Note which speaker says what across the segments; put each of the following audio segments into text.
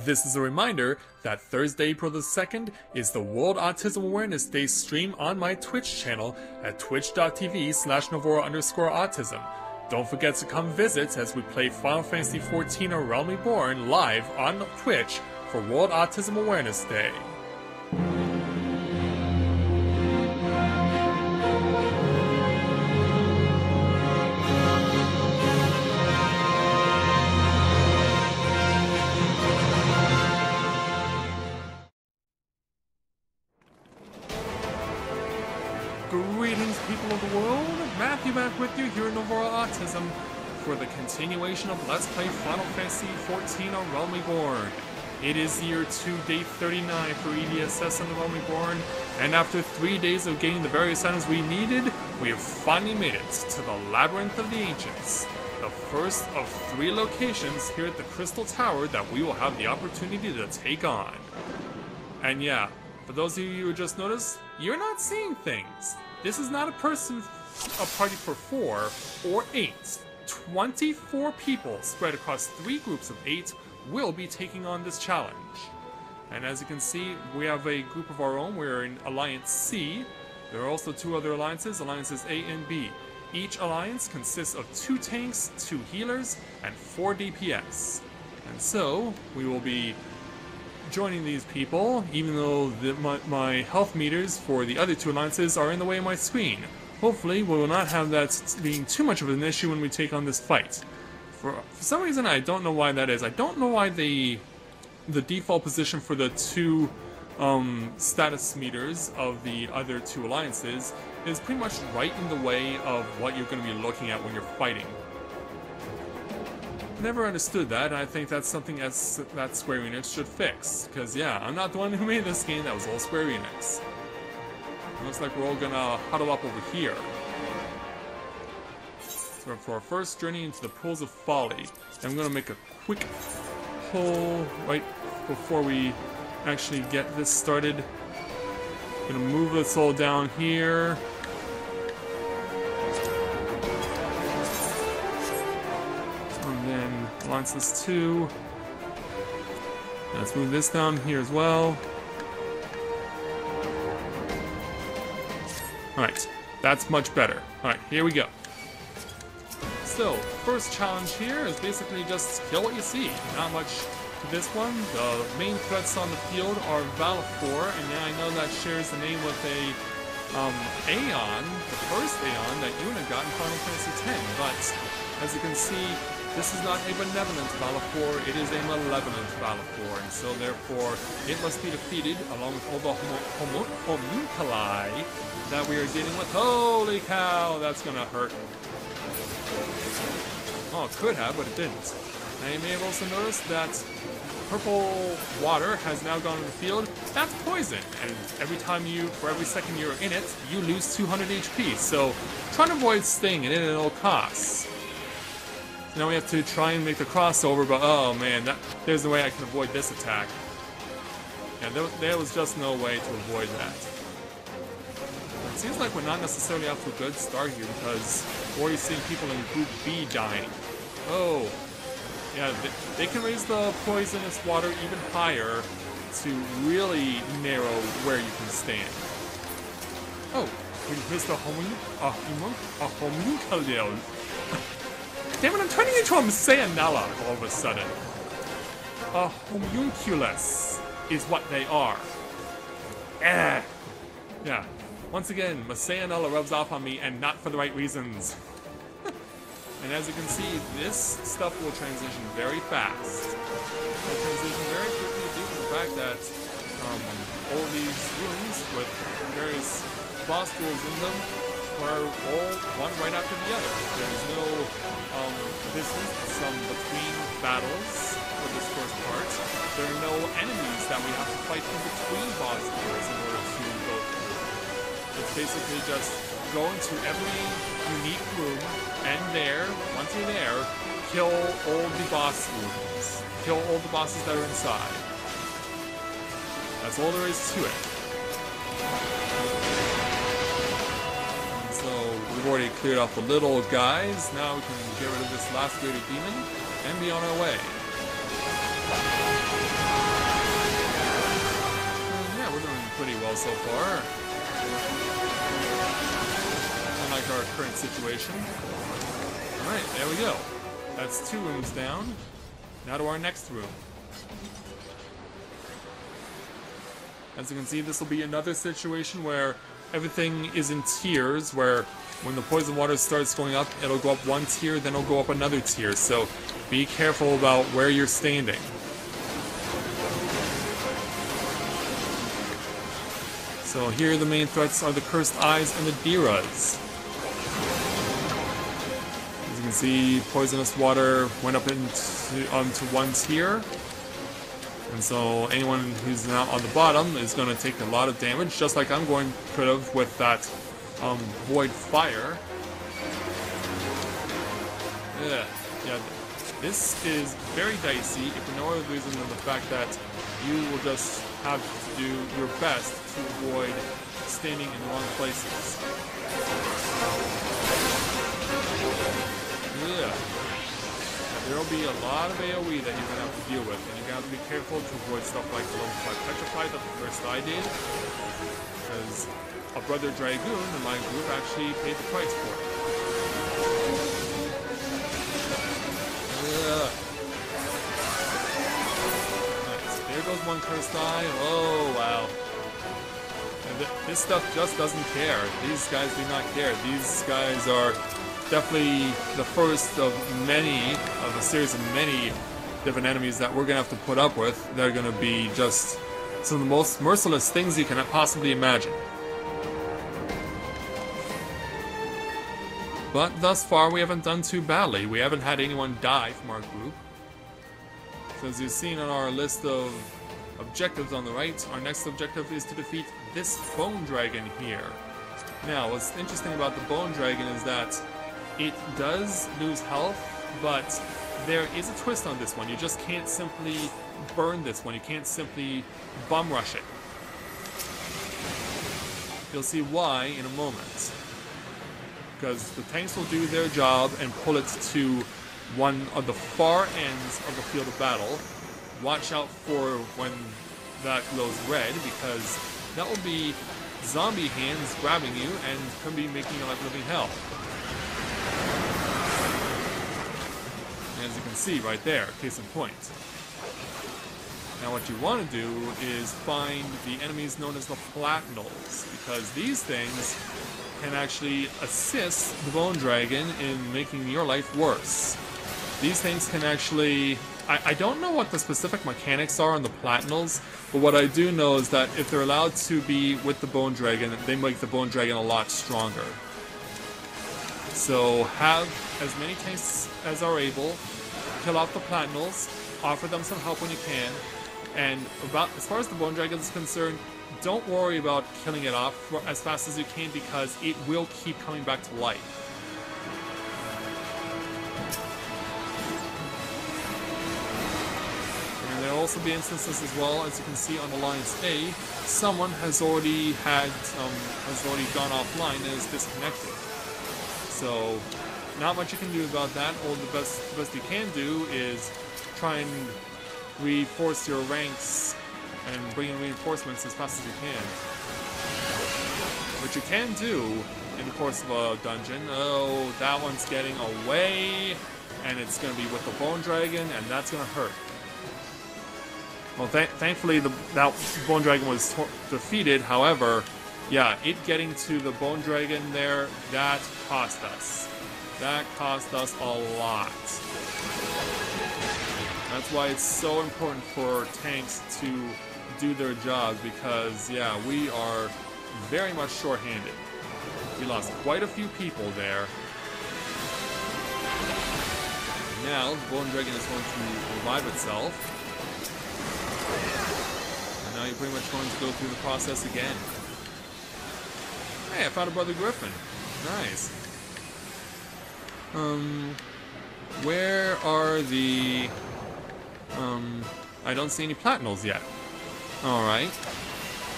Speaker 1: This is a reminder that Thursday, April the 2nd is the World Autism Awareness Day stream on my Twitch channel at twitch.tv/Novora_autism. Don't forget to come visit as we play Final Fantasy XIV or Realm Reborn live on Twitch for World Autism Awareness Day. Greetings, people of the world! Matthew back with you here in Novora Autism for the continuation of Let's Play Final Fantasy XIV on Realm Reborn. It is year 2, day 39 for EDSS on the Realm Reborn, and after 3 days of getting the various items we needed, we have finally made it to the Labyrinth of the Ancients, the first of 3 locations here at the Crystal Tower that we will have the opportunity to take on. And yeah, for those of you who just noticed, you're not seeing things. This is not a party for 4 or 8. 24 people spread across 3 groups of 8 will be taking on this challenge. And as you can see, we have a group of our own. We're in Alliance C. There are also 2 other alliances, Alliances A and B. Each alliance consists of 2 tanks, 2 healers, and 4 DPS. And so, we will be joining these people, even though my health meters for the other 2 alliances are in the way of my screen. Hopefully, we will not have that being too much of an issue when we take on this fight. For some reason, I don't know why that is. I don't know why the default position for the 2 status meters of the other 2 alliances is pretty much right in the way of what you're going to be looking at when you're fighting. Never understood that, and I think that's something that Square Enix should fix. Because, yeah, I'm not the one who made this game, that was all Square Enix. It looks like we're all gonna huddle up over here. So for our first journey into the Pools of Folly, I'm gonna make a quick pull right before we actually get this started. Gonna move this all down here. Alliances 2. Let's move this down here as well. Alright, that's much better. Alright, here we go. So, first challenge here is basically just kill what you see. Not much to this one. The main threats on the field are Valifor, and I know that shares the name with a Aeon, the first Aeon that Yuna got in Final Fantasy X, but as you can see, this is not a benevolent Valifor, it is a malevolent Valifor, and so therefore it must be defeated along with all the homunculi that we are dealing with. Holy cow, that's gonna hurt. Oh, it could have, but it didn't. Now you may have also noticed that purple water has now gone in the field. That's poison, and for every second you're in it, you lose 200 HP, so try to avoid staying in it at all costs. Now we have to try and make the crossover, but oh man, there's no way I can avoid this attack. Yeah, there was just no way to avoid that. It seems like we're not necessarily off to a good start here because we're already seeing people in Group B dying. Oh, yeah, they can raise the poisonous water even higher to really narrow where you can stand. Oh, we missed a homunculus. Damn it, I'm turning into a Messianella all of a sudden. A homunculus is what they are. Yeah, once again, Messianella rubs off on me and not for the right reasons. And as you can see, this stuff will transition very fast. It will transition very quickly due to the fact that all these rooms with various boss duels in them are all one right after the other. There's no distance between battles for this first part. There are no enemies that we have to fight in between boss duels in order to go through. It's basically just go into every unique room, and once you're there, kill all the boss rooms. Kill all the bosses that are inside. That's all there is to it. We've already cleared off the little guys. Now we can get rid of this last greater demon and be on our way. so far. Unlike our current situation. Alright, there we go. That's 2 rooms down. Now to our next room. As you can see, this will be another situation where everything is in tiers, where when the poison water starts going up, it'll go up 1 tier, then it'll go up another tier. So be careful about where you're standing. So here the main threats are the Cursed Eyes and the Diras. As you can see, poisonous water went up onto 1 tier. And so anyone who's now on the bottom is going to take a lot of damage, just like I'm going could have with that Void Fire. Yeah, this is very dicey, if for no other reason than the fact that you will just have to do your best to avoid standing in the wrong places. There will be a lot of AoE that you're going to have to deal with, and you're going to have to be careful to avoid stuff like the level 5 Petrify that the first I did, because a brother Dragoon in my group actually paid the price for it. Nice. There goes 1 Cursed Eye. Oh, wow. And this stuff just doesn't care. These guys do not care. These guys are definitely the first of a series of many different enemies that we're going to have to put up with. They're going to be just some of the most merciless things you can possibly imagine. But thus far we haven't done too badly. We haven't had anyone die from our group. So as you've seen on our list of objectives on the right, our next objective is to defeat this Bone Dragon here. Now, what's interesting about the Bone Dragon is that it does lose health, but there is a twist on this one. You just can't simply burn this one. You can't simply bum rush it. You'll see why in a moment. Because the tanks will do their job and pull it to one of the far ends of the field of battle. Watch out for when that glows red, because that will be zombie hands grabbing you and could be making your life living hell. As you can see right there, case in point. Now what you want to do is find the enemies known as the Platinals, because these things can actually assist the Bone Dragon in making your life worse. These things can actually... I don't know what the specific mechanics are on the Platinals, but what I do know is that if they're allowed to be with the Bone Dragon, they make the Bone Dragon a lot stronger. So have as many tanks as are able, kill off the Platinals, offer them some help when you can, and as far as the Bone Dragon is concerned, don't worry about killing it off as fast as you can, because it will keep coming back to life. And there will also be instances as well, as you can see on Alliance A, someone has already gone offline and is disconnected. So, not much you can do about that. All the best you can do is try and reinforce your ranks and bring in reinforcements as fast as you can. Which you can do in the course of a dungeon. Oh, that one's getting away, and it's going to be with the Bone Dragon, and that's going to hurt. Well, thankfully that Bone Dragon was defeated. However, yeah, it getting to the Bone Dragon there, that cost us. That cost us a lot. That's why it's so important for tanks to do their jobs, because, yeah, we are very much short-handed. We lost quite a few people there. Now, the Bone Dragon is going to revive itself. And now you're pretty much going to go through the process again. Hey, I found a Brother Griffin. Nice. Where are the... I don't see any Platinals yet. Alright.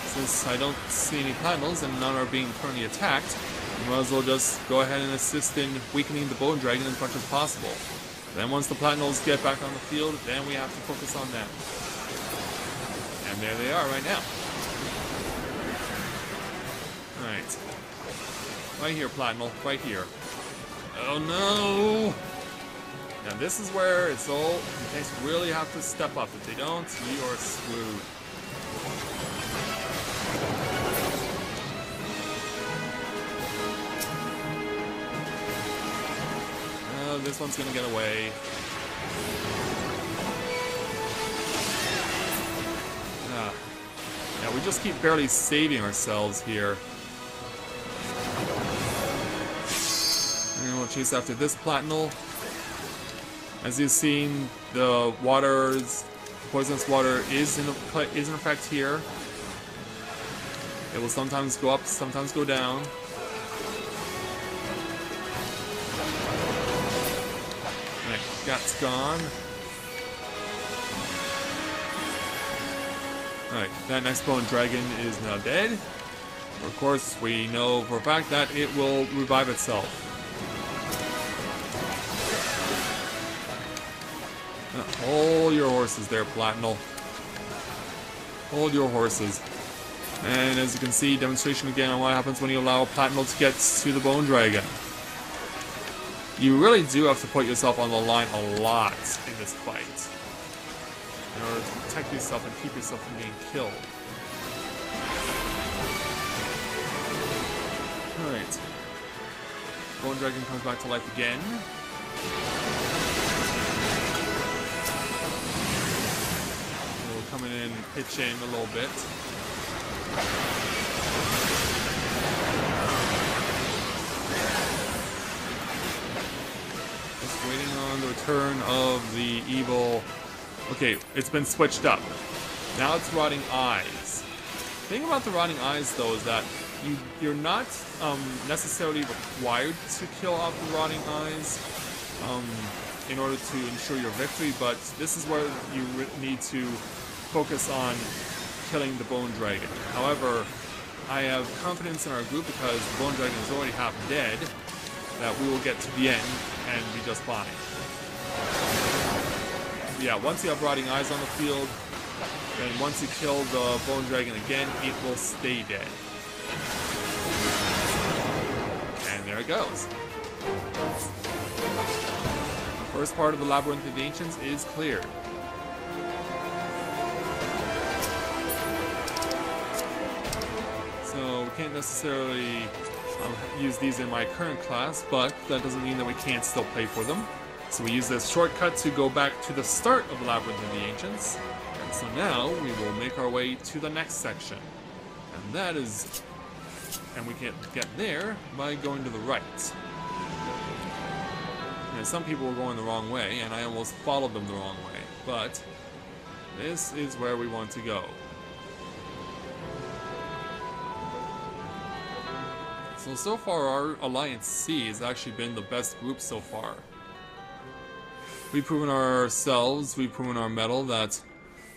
Speaker 1: Since I don't see any Platinals and none are being currently attacked, we might as well just go ahead and assist in weakening the Bone Dragon as much as possible. Then once the Platinals get back on the field, then we have to focus on them. And there they are right now. Alright. Right here, Platinum. Right here. Oh no! Now this is where it's all... You guys really have to step up. If they don't, you are screwed. This one's gonna get away. Yeah, we just keep barely saving ourselves here. And we'll chase after this Platinum. As you've seen, the poisonous water is in effect here. It will sometimes go up, sometimes go down. That's gone. Alright, that next bone dragon is now dead. Of course, we know for a fact that it will revive itself. Hold your horses there, Platinum. Hold your horses. And as you can see, demonstration again on what happens when you allow Platinum to get to the bone dragon. You really do have to put yourself on the line a lot in this fight in order to protect yourself and keep yourself from being killed. Alright. Bone Dragon comes back to life again. We'll come in and pitch in a little bit. Waiting on the return of the evil... Okay, it's been switched up. Now it's Rotting Eyes. The thing about the Rotting Eyes, though, is that you're not necessarily required to kill off the Rotting Eyes in order to ensure your victory, but this is where you need to focus on killing the Bone Dragon. However, I have confidence in our group because the Bone Dragon is already half dead, that we will get to the end and be just fine. Yeah, once you have Rotting Eyes on the field, and once you kill the Bone Dragon again, it will stay dead. And there it goes. The first part of the Labyrinth of the Ancients is cleared. So we can't necessarily use these in my current class, but that doesn't mean that we can't still play for them. So we use this shortcut to go back to the start of Labyrinth of the Ancients. And so now we will make our way to the next section. And that is... And we can get there by going to the right. And some people were going the wrong way, and I almost followed them the wrong way. But this is where we want to go. So far our Alliance C has actually been the best group so far. We've proven ourselves, we've proven our mettle that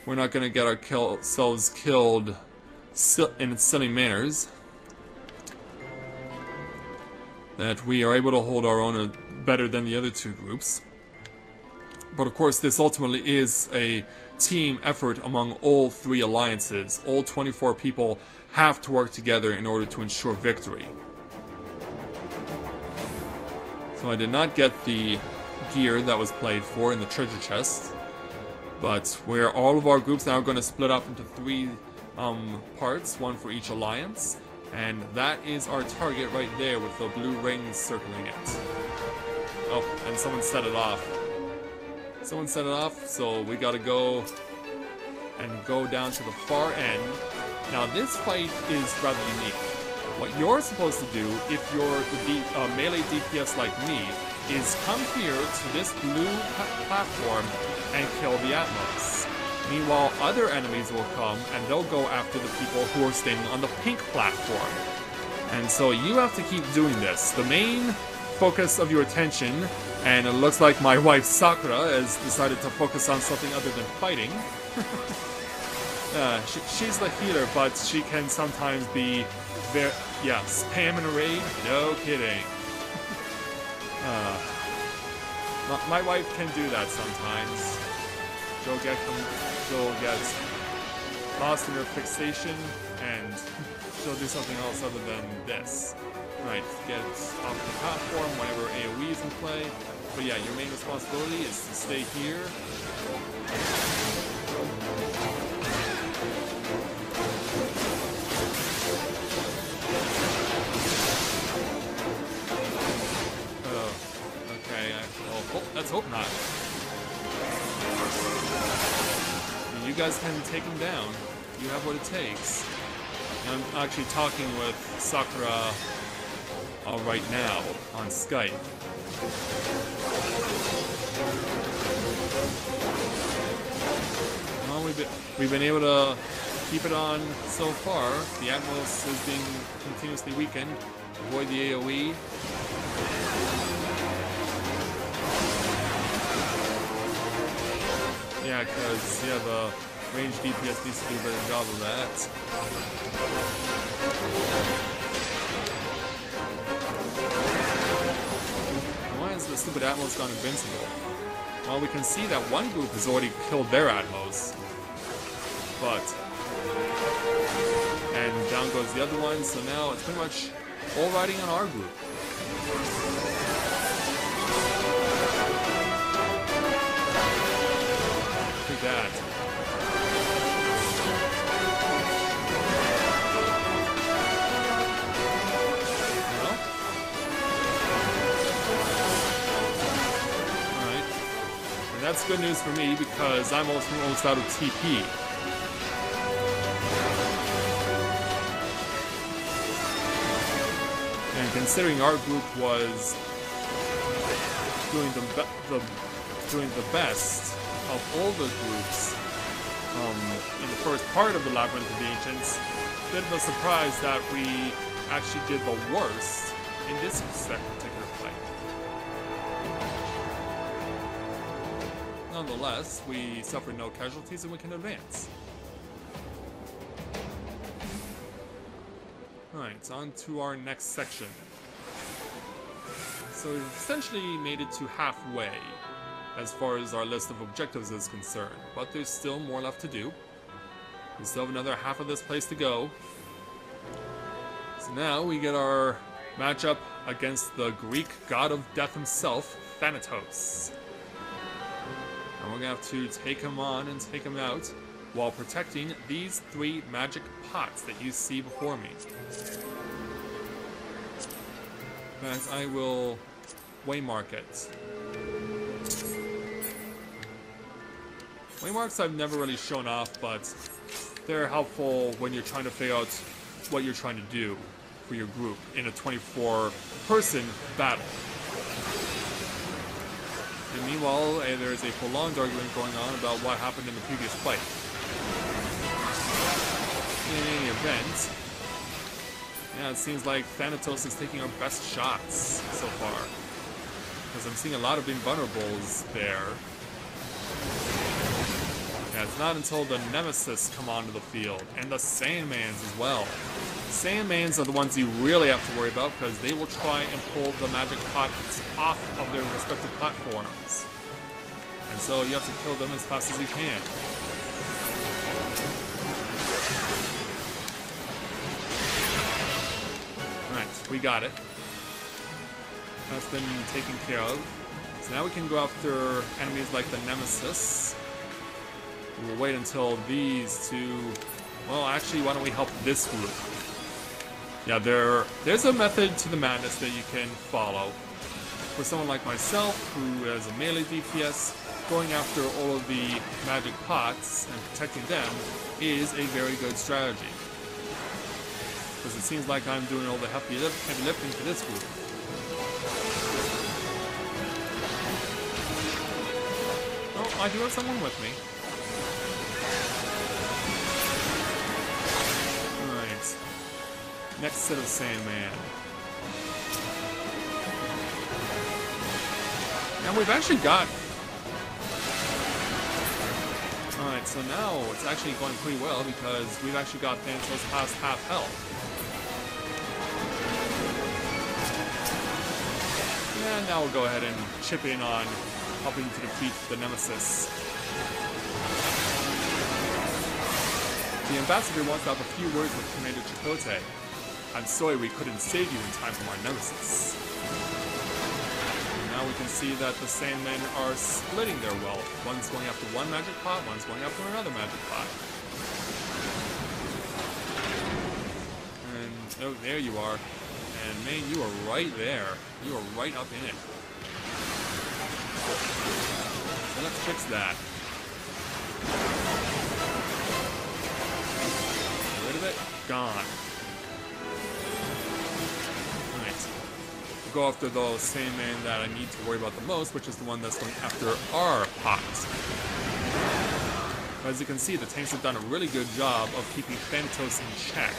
Speaker 1: we're not going to get ourselves killed in silly manners. That we are able to hold our own better than the other two groups. But of course this ultimately is a team effort among all three alliances. All 24 people have to work together in order to ensure victory. So I did not get the gear that was played for in the treasure chest, but where all of our groups now are going to split up into three parts, one for each alliance, and that is our target right there with the blue rings circling it. Oh, and someone set it off. Someone set it off, so we gotta go and go down to the far end. Now this fight is rather unique. What you're supposed to do, if you're the melee DPS like me, is come here to this blue platform and kill the Atmos. Meanwhile, other enemies will come and they'll go after the people who are standing on the pink platform. And so you have to keep doing this. The main focus of your attention, and it looks like my wife Sakura has decided to focus on something other than fighting. She's the healer, but she can sometimes be very... Yeah, spam in a raid? No kidding. My wife can do that sometimes. She'll get lost in her fixation and she'll do something else other than this. Right, get off the platform whenever AoE is in play. But yeah, your main responsibility is to stay here. Okay, let's hope not. You guys can take him down. You have what it takes. I'm actually talking with Sakura right now on Skype. Well, we've been able to keep it on so far. The Atmos is being continuously weakened. Avoid the AoE. Yeah, because yeah, the range DPS needs to do a better job of that. Why has the stupid Atmos gone invincible? Well, we can see that one group has already killed their Atmos. But... and down goes the other one, so now it's pretty much all riding on our group. Take that. That's good news for me because I'm almost out of TP. And considering our group was doing the best of all the groups in the first part of the Labyrinth of the Ancients, a bit of a surprise that we actually did the worst in this particular fight. Nonetheless, we suffered no casualties and we can advance. Alright, on to our next section. So we've essentially made it to halfway as far as our list of objectives is concerned, but there's still more left to do. We still have another half of this place to go. So now we get our matchup against the Greek god of death himself, Thanatos. And we're gonna have to take him on and take him out while protecting these 3 magic pots that you see before me. As I will waymark it. Waymarks I've never really shown off, but they're helpful when you're trying to figure out what you're trying to do for your group in a 24-person battle. And meanwhile, there's a prolonged argument going on about what happened in the previous fight. In any event, yeah, it seems like Thanatos is taking our best shots so far. Because I'm seeing a lot of invulnerables there. Yeah, it's not until the Nemesis come onto the field, and the Sandmans as well. Sandmans are the ones you really have to worry about because they will try and pull the magic pots off of their respective platforms. And so you have to kill them as fast as you can. Alright, we got it. That's been taken care of. So now we can go after enemies like the Nemesis. We'll wait until these two... Well, actually, why don't we help this group? Yeah, there's a method to the madness that you can follow. For someone like myself, who has a melee DPS, going after all of the magic pots and protecting them is a very good strategy. Because it seems like I'm doing all the heavy lifting for this group. Oh, I do have someone with me. Next set of Sandman. And we've actually got... Alright, so now it's actually going pretty well because we've actually got Thanatos past half health. And now we'll go ahead and chip in on helping to defeat the Nemesis. The ambassador wants to have a few words with Commander Chakotay. I'm sorry we couldn't save you in time from our nemesis. Now we can see that the Sandmen are splitting their wealth. One's going after one magic pot, one's going after another magic pot. And, oh, there you are. And man, you are right there. You are right up in it. So let's fix that. Get rid of it. Gone. Go after the same man that I need to worry about the most, which is the one that's going after our pots. As you can see, the tanks have done a really good job of keeping Thanatos in check.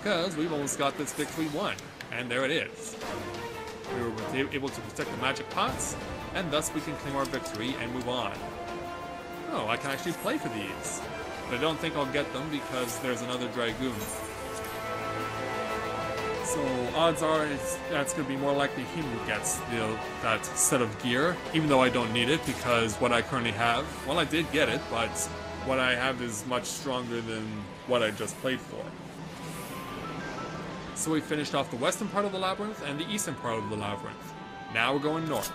Speaker 1: Because we've almost got this victory won. And there it is. We were able to protect the magic pots, and thus we can claim our victory and move on. Oh, I can actually play for these. But I don't think I'll get them because there's another Dragoon. So odds are that's going to be more likely him who gets that set of gear, even though I don't need it because what I currently have, well, I did get it, but what I have is much stronger than what I just played for. So we finished off the western part of the Labyrinth and the eastern part of the Labyrinth. Now we're going north.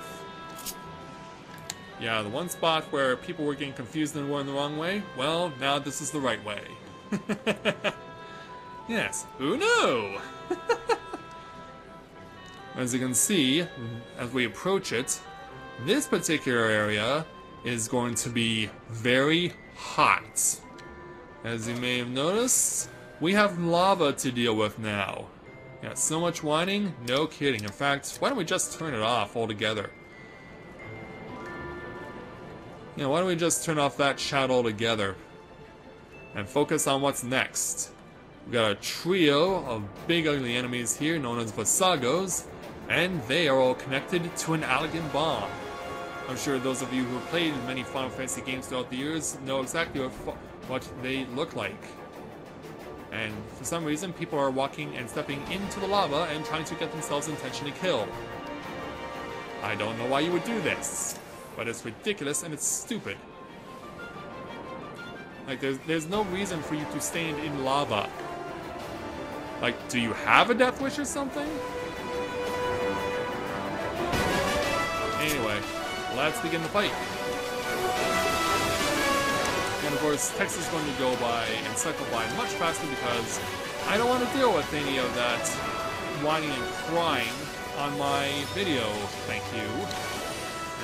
Speaker 1: Yeah, the one spot where people were getting confused and were in the wrong way, well, now this is the right way. Yes, who knew? As you can see, as we approach it, this particular area is going to be very hot. As you may have noticed, we have lava to deal with now. Yeah, so much whining? No kidding. In fact, why don't we just turn it off altogether? Yeah, why don't we just turn off that chat altogether and focus on what's next? We've got a trio of big ugly enemies here known as Vasagos, and they are all connected to an Allegan bomb. I'm sure those of you who have played many Final Fantasy games throughout the years know exactly what they look like. And for some reason, people are walking and stepping into the lava and trying to get themselves intentionally killed. I don't know why you would do this, but it's ridiculous and it's stupid. Like, there's no reason for you to stand in lava. Like, do you have a death wish or something? Anyway, let's begin the fight. And of course, text is going to go by and cycle by much faster because I don't want to deal with any of that whining and crying on my video, thank you.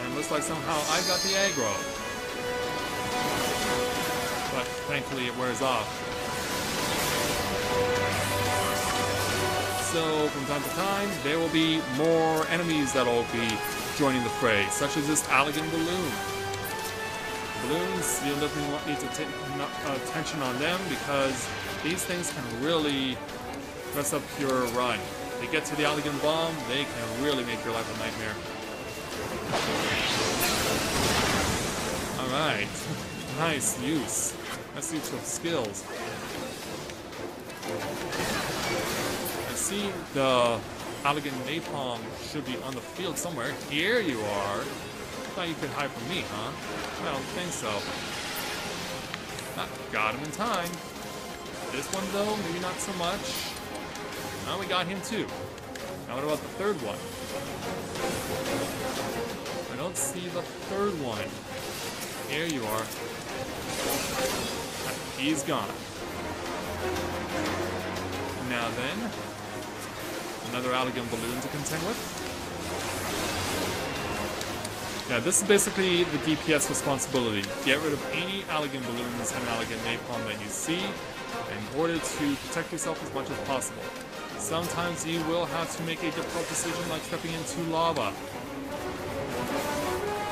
Speaker 1: And it looks like somehow I got the aggro. But thankfully it wears off. So from time to time, there will be more enemies that will be joining the fray, such as this Allegan balloon. Balloons, you'll definitely need to take attention on them because these things can really mess up your run. If they get to the Allegan bomb, they can really make your life a nightmare. Alright, nice use. Nice use of skills. I see the Allegan napalm should be on the field somewhere. Here you are. Thought you could hide from me, huh? I don't think so. Ah, got him in time. This one, though, maybe not so much. Now we got him, too. Now what about the third one? I don't see the third one. Here you are. Ah, he's gone. Now then, another Allegan balloon to contend with. Yeah, this is basically the DPS responsibility. Get rid of any Allegan balloons and Allegan napalm that you see in order to protect yourself as much as possible. Sometimes you will have to make a difficult decision like stepping into lava.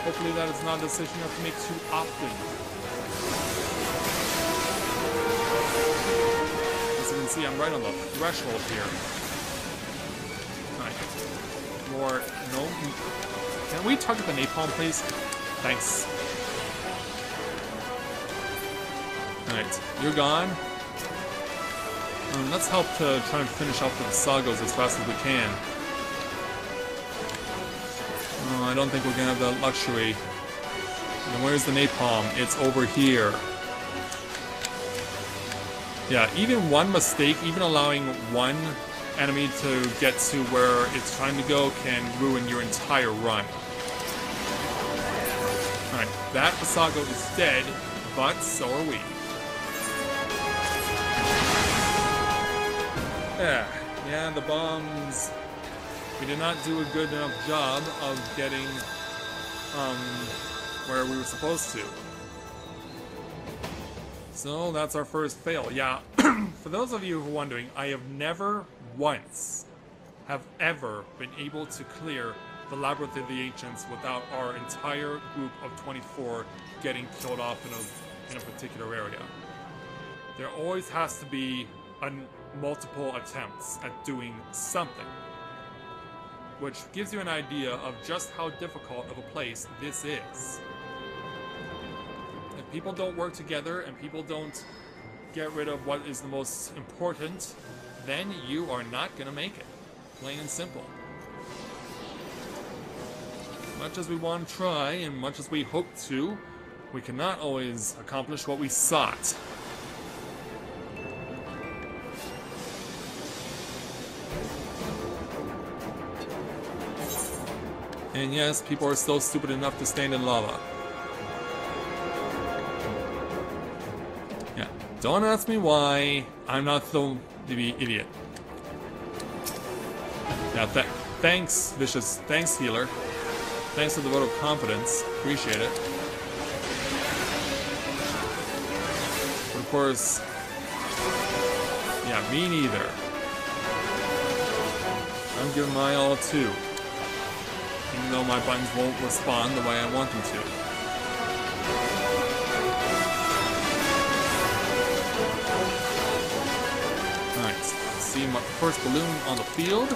Speaker 1: Hopefully that is not a decision you have to make too often. As you can see, I'm right on the threshold here. Alright. More... no... Can we target the napalm, please? Thanks. Alright, you're gone. Let's help to try and finish off the Vasagos as fast as we can. Oh, I don't think we're gonna have that luxury. And where's the napalm? It's over here. Yeah, even one mistake, even allowing one enemy to get to where it's trying to go can ruin your entire run. Alright, that Basago is dead, but so are we. Yeah, the bombs. We did not do a good enough job of getting where we were supposed to. So that's our first fail. Yeah, for those of you who are wondering, I have never once have ever been able to clear the Labyrinth of the Ancients without our entire group of 24 getting killed off in a particular area. There always has to be multiple attempts at doing something, which gives you an idea of just how difficult of a place this is. If people don't work together and people don't get rid of what is the most important, then you are not going to make it. Plain and simple. Much as we want to try and much as we hope to, we cannot always accomplish what we sought. And yes, people are still stupid enough to stand in lava. Yeah, don't ask me why. I'm not the idiot. Yeah, thanks, Vicious. Thanks, Healer. Thanks for the vote of confidence. Appreciate it. But of course, yeah, me neither. I'm giving my all too. Even though my buttons won't respond the way I want them to. Alright, see my first balloon on the field.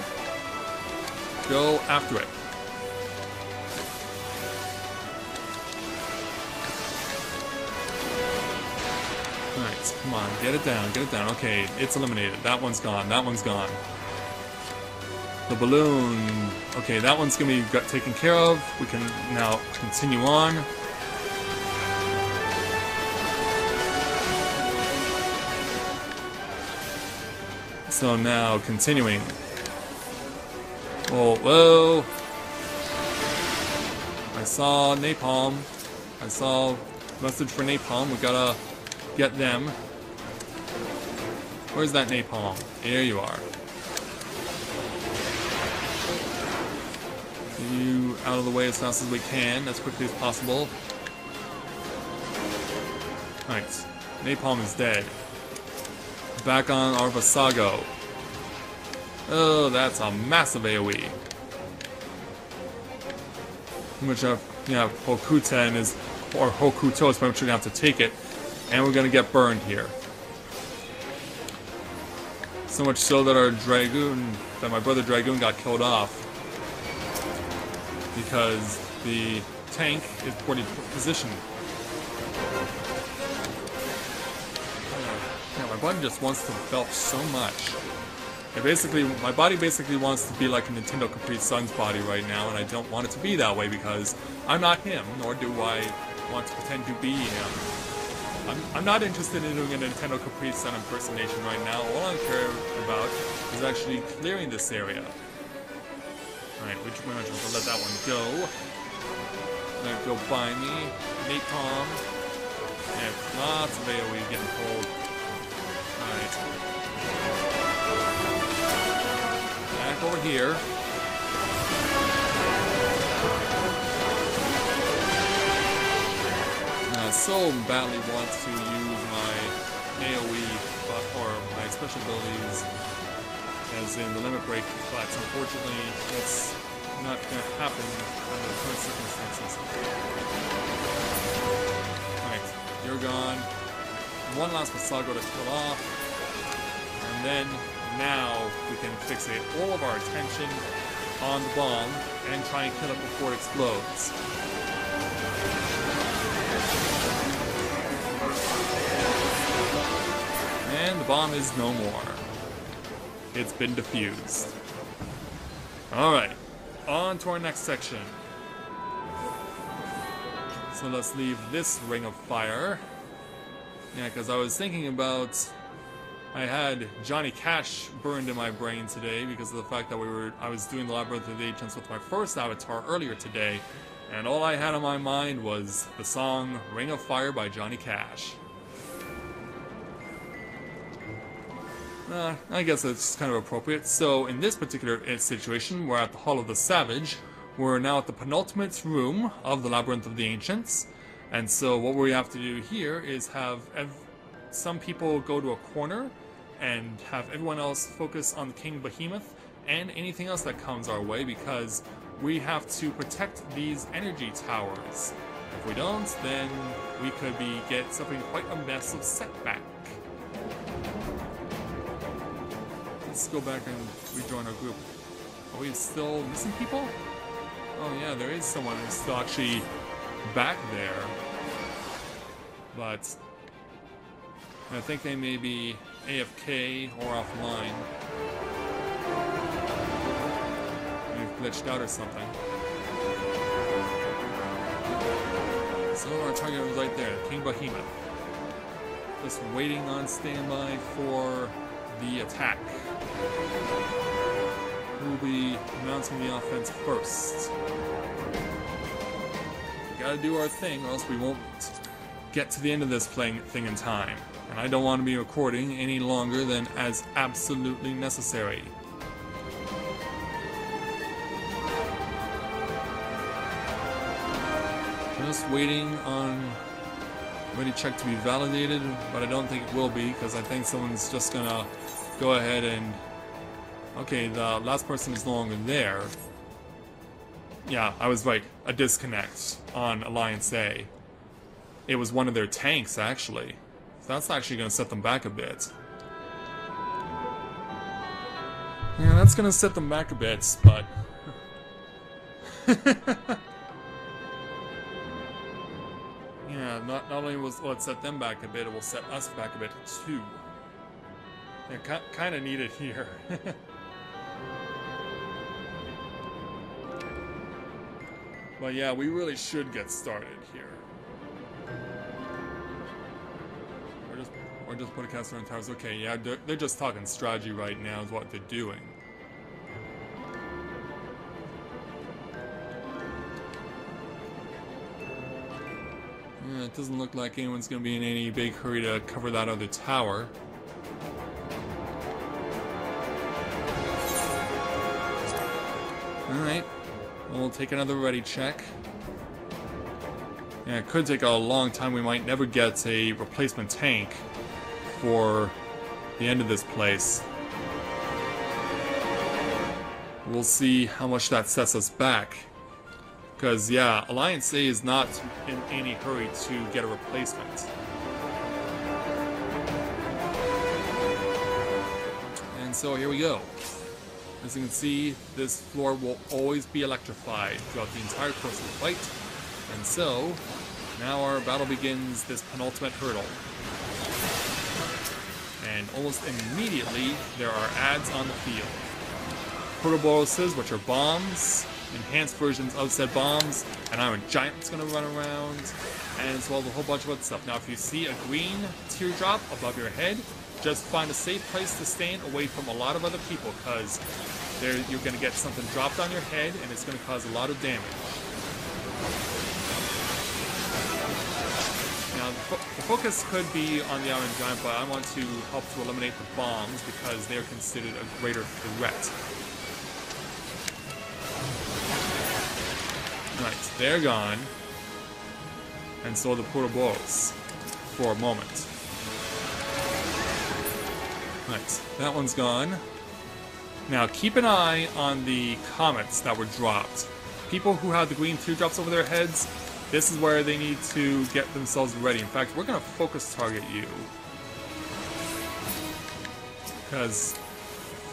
Speaker 1: Go after it. Alright, come on, get it down, get it down. Okay, it's eliminated. That one's gone, that one's gone. The balloon, okay, that one's gonna be taken care of. We can now continue on. So now, continuing. Oh, whoa! I saw napalm. I saw message for napalm. We gotta get them. Where's that napalm? There you are. You out of the way as fast as we can, as quickly as possible. Alright, napalm is dead. Back on our Basago. Oh, that's a massive AoE. Which, yeah, Hokuten is, or Hokuto is pretty much gonna have to take it, and we're gonna get burned here. So much so that our Dragoon, that my brother Dragoon got killed off. Because the tank is poorly positioned. Yeah, my body just wants to belch so much. My body basically wants to be like a Nintendo Capri Sun's body right now, and I don't want it to be that way because I'm not him, nor do I want to pretend to be him. I'm not interested in doing a Nintendo Capri Sun impersonation right now. All I care about is actually clearing this area. Alright, we're just gonna let that one go. Gonna go by me. Napalm. And lots of AoE getting pulled. Alright. Back over here. I so badly want to use my AoE, or my special abilities, as in the limit break, but unfortunately that's not going to happen under the current circumstances. Alright, you're gone. One last Basago to kill off. And then, now, we can fixate all of our attention on the bomb and try and kill it before it explodes. And the bomb is no more. It's been defused. Alright, on to our next section. So let's leave this ring of fire. Yeah, because I was thinking about I had Johnny Cash burned in my brain today because of the fact that I was doing the Labyrinth of the Ancients with my first avatar earlier today, and all I had on my mind was the song Ring of Fire by Johnny Cash. I guess it's kind of appropriate. So in this particular situation, we're at the Hall of the Savage. We're now at the penultimate room of the Labyrinth of the Ancients. And so what we have to do here is have some people go to a corner and have everyone else focus on the King Behemoth and anything else that comes our way, because we have to protect these energy towers. If we don't, then we could get something quite a mess of setback. Let's go back and rejoin our group. Are we still missing people? Oh yeah, there is someone who's still actually back there. But I think they may be AFK or offline. They've glitched out or something. So our target was right there, King Behemoth. Just waiting on standby for the attack. Who will be announcing the offense first? We gotta do our thing, or else we won't get to the end of this thing in time. And I don't want to be recording any longer than as absolutely necessary. Just waiting on ready check to be validated, but I don't think it will be, because I think someone's just gonna go ahead and... Okay, the last person is no longer there. Yeah, I was right. A disconnect on Alliance A. It was one of their tanks, actually. So that's actually going to set them back a bit. Yeah, that's going to set them back a bit, but... Yeah, not only will it set them back a bit, it will set us back a bit, too. Yeah, kind of needed here. But yeah, we really should get started here. Or just put a caster on towers. Okay, yeah, they're just talking strategy right now is what they're doing. Yeah, it doesn't look like anyone's going to be in any big hurry to cover that other tower. Alright, we'll take another ready check. Yeah, it could take a long time. We might never get a replacement tank for the end of this place. We'll see how much that sets us back. Because, yeah, Alliance A is not in any hurry to get a replacement. And so here we go. As you can see, this floor will always be electrified throughout the entire course of the fight. And so, now our battle begins this penultimate hurdle. And almost immediately, there are adds on the field. Protoboloses, which are bombs, enhanced versions of said bombs, an iron giant that's going to run around, and as well as a whole bunch of other stuff. Now, if you see a green teardrop above your head, just find a safe place to stand away from a lot of other people, because you're going to get something dropped on your head, and it's going to cause a lot of damage. Now, the focus could be on the Iron Giant, but I want to help to eliminate the bombs because they're considered a greater threat. Right, they're gone. And so are the Protoboros for a moment. Right, that one's gone. Now, keep an eye on the comets that were dropped. People who have the green teardrops over their heads, this is where they need to get themselves ready. In fact, we're going to focus target you. Because,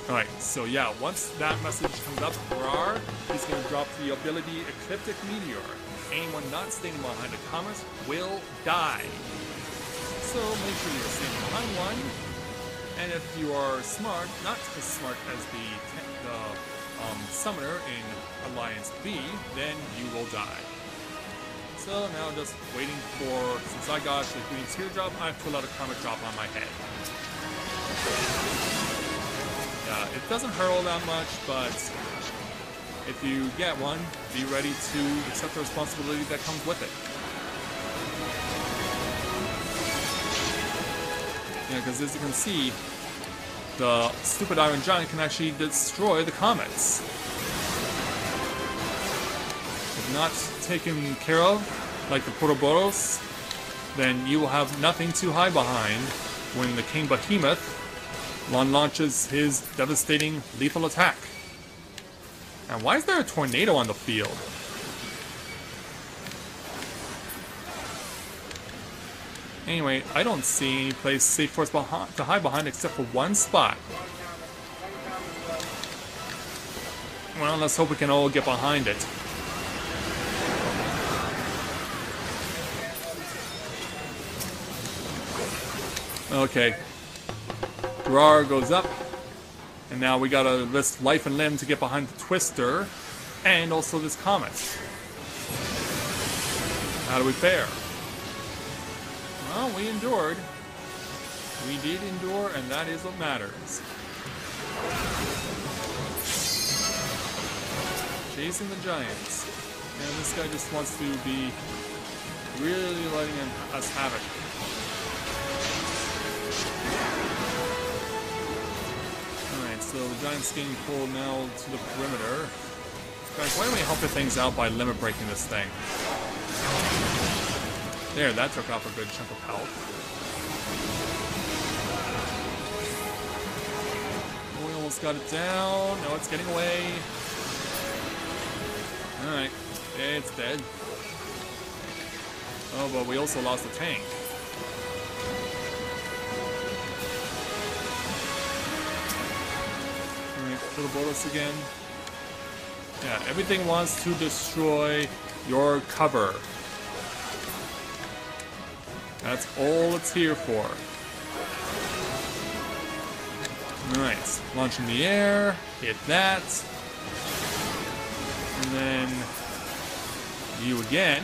Speaker 1: alright, so yeah, once that message comes up, Rar is going to drop the ability Ecliptic Meteor. Anyone not standing behind a comet will die. So make sure you're standing behind one. And if you are smart, not as smart as the summoner in Alliance B, then you will die. So now I'm just waiting for, since I got the green teardrop, I have to let a comet drop on my head. Yeah, it doesn't hurt all that much, but if you get one, be ready to accept the responsibility that comes with it. Yeah, because as you can see, the stupid Iron Giant can actually destroy the comets. If not taken care of, like the Protoboros, then you will have nothing to hide behind when the King Behemoth launches his devastating lethal attack. And why is there a tornado on the field? Anyway, I don't see any place safe for us to hide behind except for one spot. Well, let's hope we can all get behind it. Okay. Grar goes up. And now we gotta risk life and limb to get behind the Twister. And also this comet. How do we fare? Well, we endured. We did endure, and that is what matters. Chasing the giants. And this guy just wants to be really letting us have it. Alright, so the giant's getting pulled now to the perimeter. Guys, why don't we help the things out by limit breaking this thing? There, that took off a good chunk of health. We almost got it down. No, it's getting away. Alright, it's dead. Oh, but we also lost the tank. Alright, little bonus again. Yeah, everything wants to destroy your cover. That's all it's here for. Alright, launch in the air, hit that. And then you again.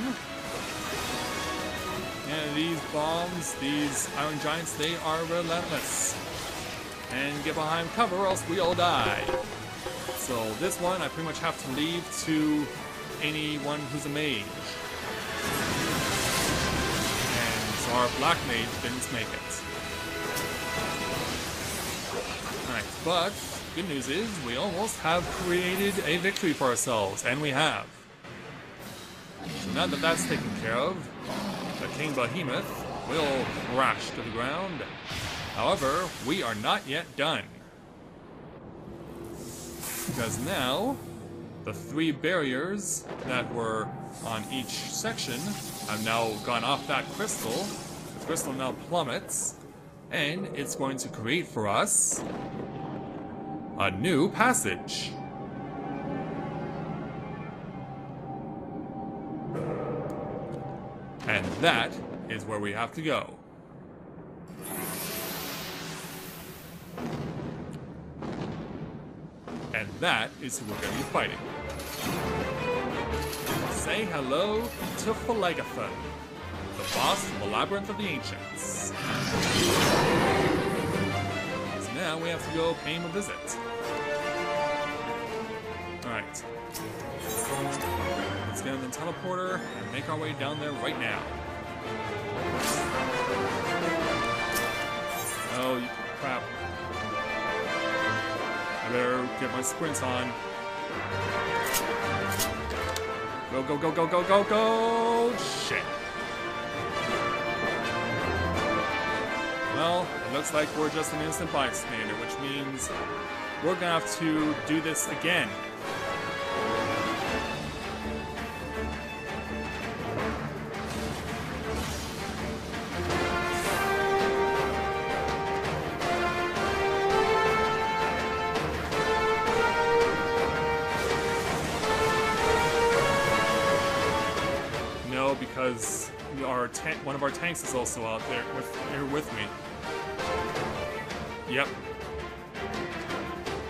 Speaker 1: And these bombs, these Iron Giants, they are relentless. And get behind cover or else we all die. So this one I pretty much have to leave to anyone who's a mage. Our black mage didn't make it. Alright, but good news is we almost have created a victory for ourselves, and we have. So now that that's taken care of, the King Behemoth will crash to the ground. However, we are not yet done. Because now, the 3 barriers that were on each section have now gone off that crystal. The crystal now plummets, and it's going to create for us a new passage. And that is where we have to go. And that is who we're going to be fighting. Say hello to Phlegathon, the boss of the Labyrinth of the Ancients. So now we have to go pay him a visit. Alright. Let's get in the teleporter and make our way down there right now. Oh, crap. I better get my sprints on. Go, go, go, go, go, go, go! Shit. Well, it looks like we're just an innocent bystander, which means we're gonna have to do this again. Because one of our tanks is also out there with me. Yep.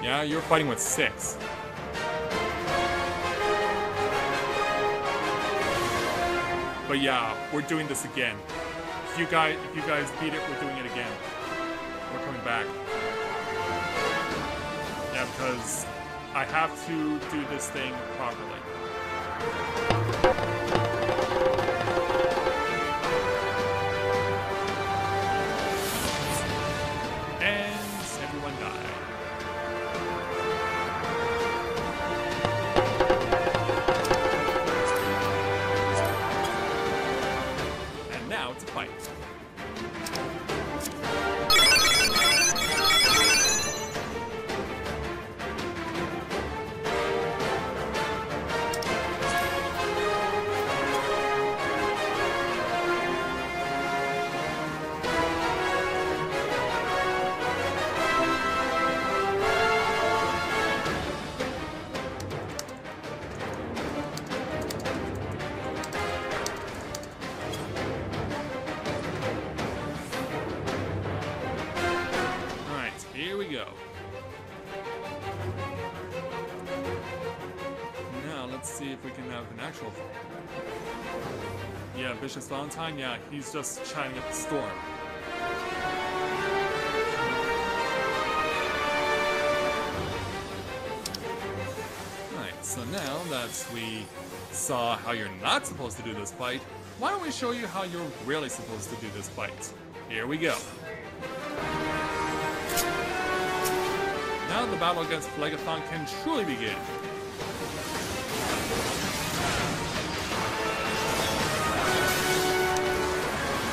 Speaker 1: Yeah, you're fighting with 6. But yeah, we're doing this again. If you guys beat it, we're doing it again. we're coming back. Yeah, because I have to do this thing properly. And everyone died. And now it's a fight. Here we go. Now, let's see if we can have an actual... Yeah, Vicious Valentine, yeah, he's just chatting up the storm. Alright, so now that we saw how you're not supposed to do this fight, why don't we show you how you're really supposed to do this fight? Here we go. Now the battle against Phlegathon can truly begin.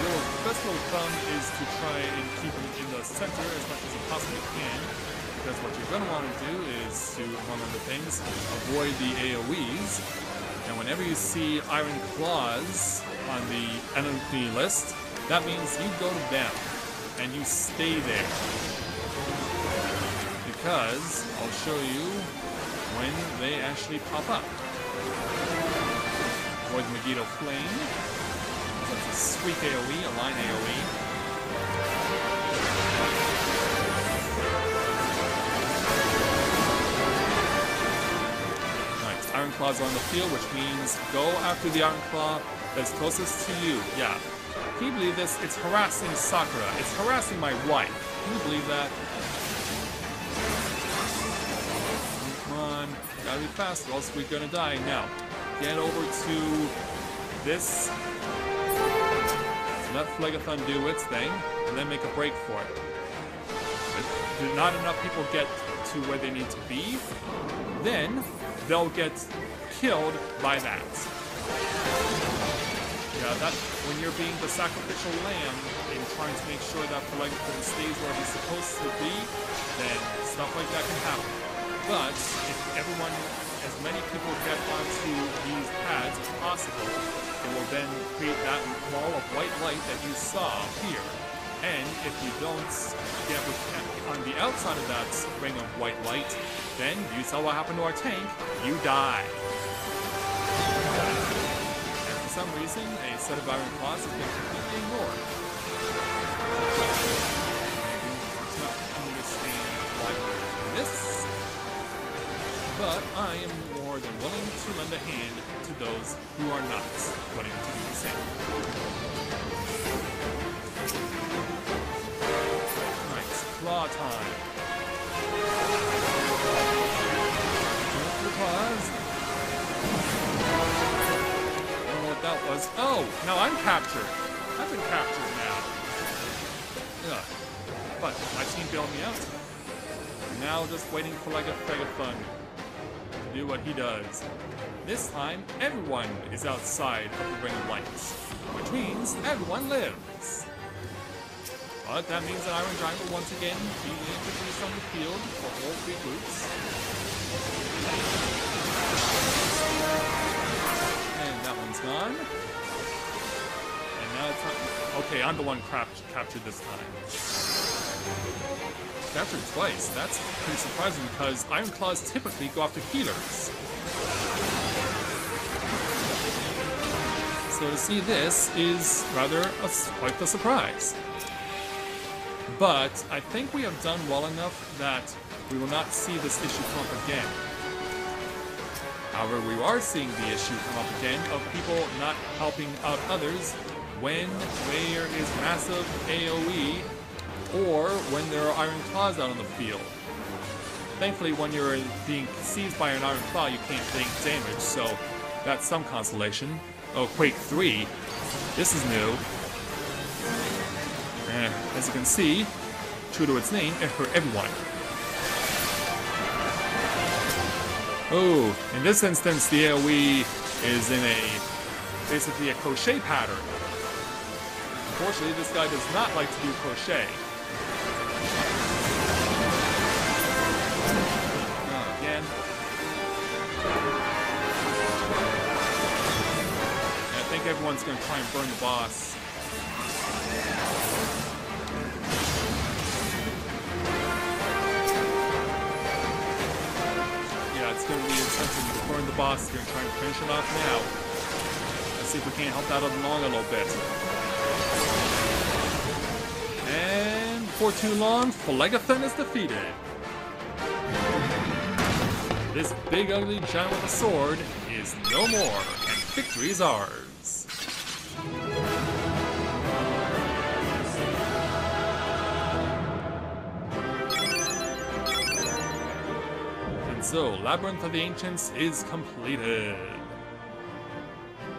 Speaker 1: Your best rule of thumb is to try and keep him in the center as much as you possibly can, because what you're going to want to do is to, among other things, avoid the AoEs. And whenever you see Iron Claws on the enemy list, that means you go to them, and you stay there. Because I'll show you when they actually pop up. Avoid the Megiddo Flame. That's a sweet AoE, a line AoE. Nice. Iron Claws are on the field, which means go after the Iron Claw that's closest to you. Yeah. Can you believe this? It's harassing Sakura. It's harassing my wife. Can you believe that? Gotta be fast, or else we're gonna die. Now, get over to this. Let Phlegathon do its thing, and then make a break for it. If not enough people get to where they need to be, then they'll get killed by that. Yeah, that when you're being the sacrificial lamb and trying to make sure that Phlegathon stays where he's supposed to be, then stuff like that can happen. But if everyone, as many people get onto these pads as possible, it will then create that wall of white light that you saw here. And if you don't get on the outside of that ring of white light, then you saw what happened to our tank, you die. And for some reason, a set of Iron Claws has been completely ignored. I do not understand why we're doing this. But I am more than willing to lend a hand to those who are not willing to do the same. Alright, claw time. Just the claws. I don't know what that was. Oh, now I'm captured. I've been captured now. Ugh. But my team bailed me out. Now just waiting for like a Phlegathon do what he does. This time, everyone is outside of the Ring of Lights, which means everyone lives. But that means that Iron Giant will once again be introduced on the field for all three groups. And that one's gone. And now it's not... Okay, I'm the one captured this time. Captured twice. That's pretty surprising because Iron Claws typically go after healers. So to see this is rather quite the surprise. But I think we have done well enough that we will not see this issue come up again. However, we are seeing the issue come up again of people not helping out others when there is massive AoE or when there are iron claws out on the field. Thankfully, when you're being seized by an iron claw, you can't take damage, so that's some consolation. Oh, Quake 3. This is new. As you can see, true to its name, it hurt everyone. Oh, in this instance, the AoE is in basically a crochet pattern. Unfortunately, this guy does not like to do crochet. Oh, again. I think everyone's going to try and burn the boss. Yeah, it's going to be attempting to burn the boss. We're going to try and finish it off now. Let's see if we can't help that along a little bit. And before too long, Phlegethon is defeated. This big ugly giant with a sword is no more, and victory is ours. And so, Labyrinth of the Ancients is completed.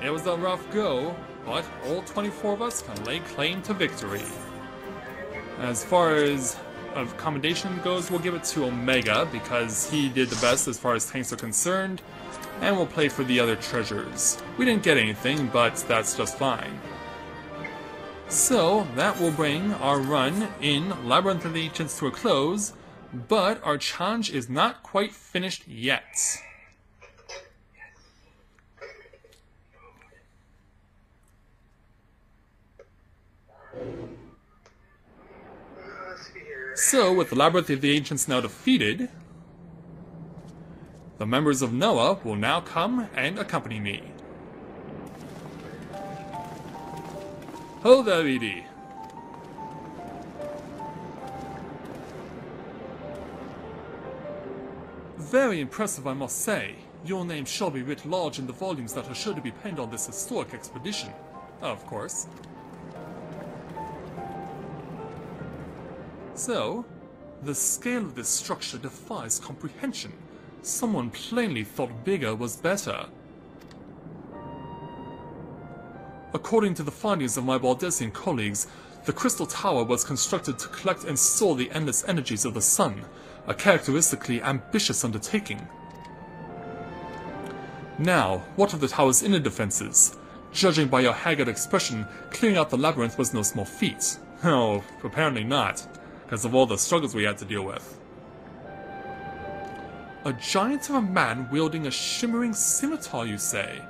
Speaker 1: It was a rough go, but all 24 of us can lay claim to victory. As far as commendation goes, we'll give it to Omega, because he did the best as far as tanks are concerned, and we'll play for the other treasures. We didn't get anything, but that's just fine. So, that will bring our run in Labyrinth of the Ancients to a close, but our challenge is not quite finished yet. So, with the Labyrinth of the Ancients now defeated, the members of Noah will now come and accompany me. Ho there, Edie. Very impressive, I must say. Your name shall be writ large in the volumes that are sure to be penned on this historic expedition. Of course. So, the scale of this structure defies comprehension. Someone plainly thought bigger was better. According to the findings of my Baldessian colleagues, the Crystal Tower was constructed to collect and store the endless energies of the sun, a characteristically ambitious undertaking. Now, what of the tower's inner defenses? Judging by your haggard expression, clearing out the labyrinth was no small feat. Oh, apparently not, because of all the struggles we had to deal with. A giant of a man wielding a shimmering scimitar, you say?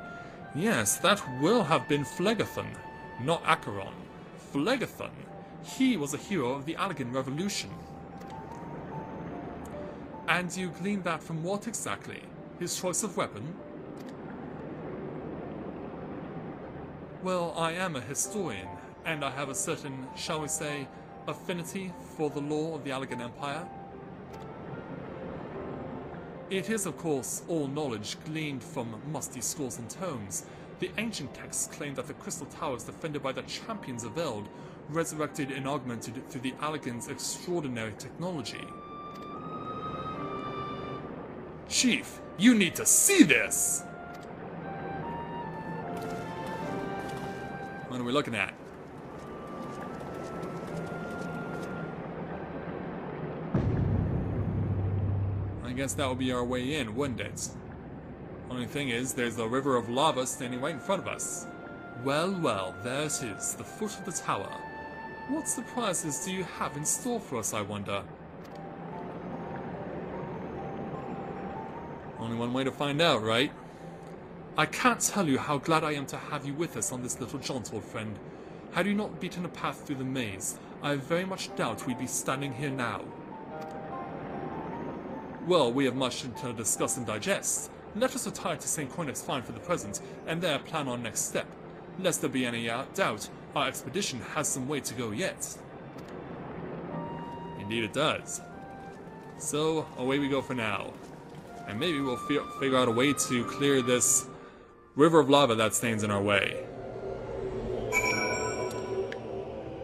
Speaker 1: Yes, that will have been Phlegethon, not Acheron. Phlegethon. He was a hero of the Allegan Revolution. And you gleaned that from what exactly? His choice of weapon? Well, I am a historian, and I have a certain, shall we say, affinity for the lore of the Allegan Empire. It is, of course, all knowledge gleaned from musty scrolls and tomes. The ancient texts claim that the Crystal Tower is defended by the champions of Eld, resurrected and augmented through the Allegan's extraordinary technology. Chief, you need to see this! What are we looking at? I guess that would be our way in, wouldn't it? Only thing is, there's the river of lava standing right in front of us. Well, well, there it is, the foot of the tower. What surprises do you have in store for us, I wonder? Only one way to find out, right? I can't tell you how glad I am to have you with us on this little jaunt, old friend. Had you not beaten a path through the maze, I very much doubt we'd be standing here now. Well, we have much to discuss and digest. Let us retire to St. Cornex's Farm for the present, and there plan our next step. Lest there be any doubt, our expedition has some way to go yet. Indeed it does. So, away we go for now. And maybe we'll figure out a way to clear this river of lava that stands in our way.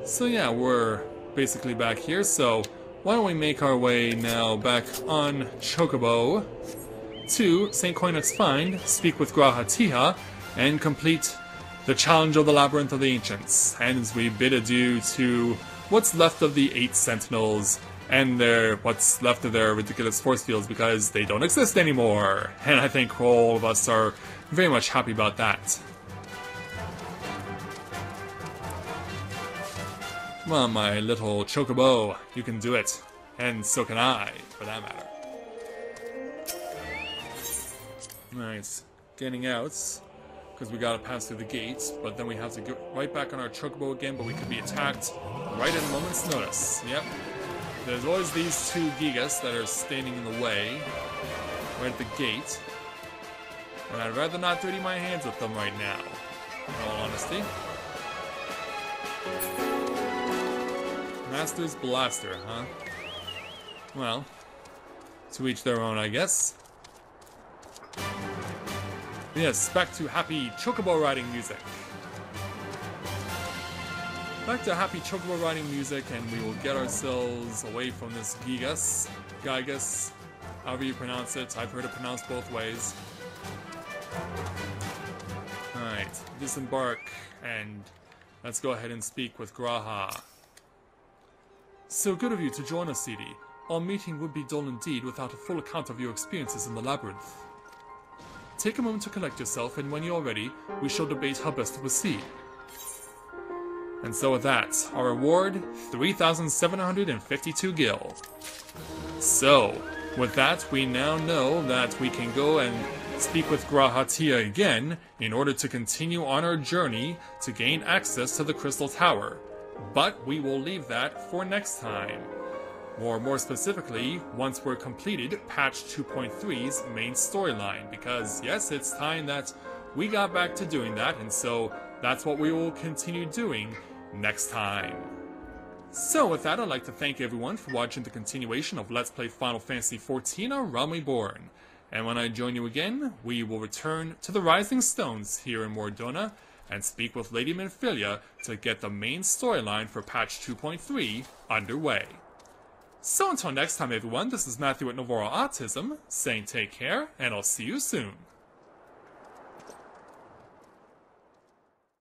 Speaker 1: So yeah, we're basically back here, so why don't we make our way now back on Chocobo to St. Koinok's Find, speak with Grahatiha, and complete the challenge of the Labyrinth of the Ancients. And as we bid adieu to what's left of the 8 Sentinels and what's left of their ridiculous force fields, because they don't exist anymore. And I think all of us are very much happy about that. Come on, my little Chocobo, you can do it. And so can I, for that matter. Nice. Getting out, because we gotta pass through the gates, but then we have to get right back on our Chocobo again, but we could be attacked right at a moment's notice. Yep. There's always these 2 Gigas that are standing in the way, right at the gate. And I'd rather not dirty my hands with them right now, in all honesty. Master's Blaster, huh? Well, to each their own, I guess. Yes, back to happy Chocobo riding music. Back to happy Chocobo riding music, and we will get ourselves away from this Gigas, however you pronounce it. I've heard it pronounced both ways. Alright, disembark, and let's go ahead and speak with Graha. So good of you to join us, Edie. Our meeting would be dull indeed without a full account of your experiences in the Labyrinth. Take a moment to collect yourself, and when you're ready, we shall debate how best to proceed. And so with that, our reward, 3,752 gil. So, with that, we now know that we can go and speak with Grahatiha again in order to continue on our journey to gain access to the Crystal Tower. But we will leave that for next time. Or more specifically, once we're completed patch 2.3's main storyline, because yes, it's time that we got back to doing that, and so that's what we will continue doing next time. So with that, I'd like to thank everyone for watching the continuation of Let's Play Final Fantasy XIV: A Realm Reborn. And when I join you again, we will return to the Rising Stones here in Mordona and speak with Lady Minfilia to get the main storyline for patch 2.3 underway. So until next time everyone, this is Matthew at Novara Autism, saying take care, and I'll see you soon.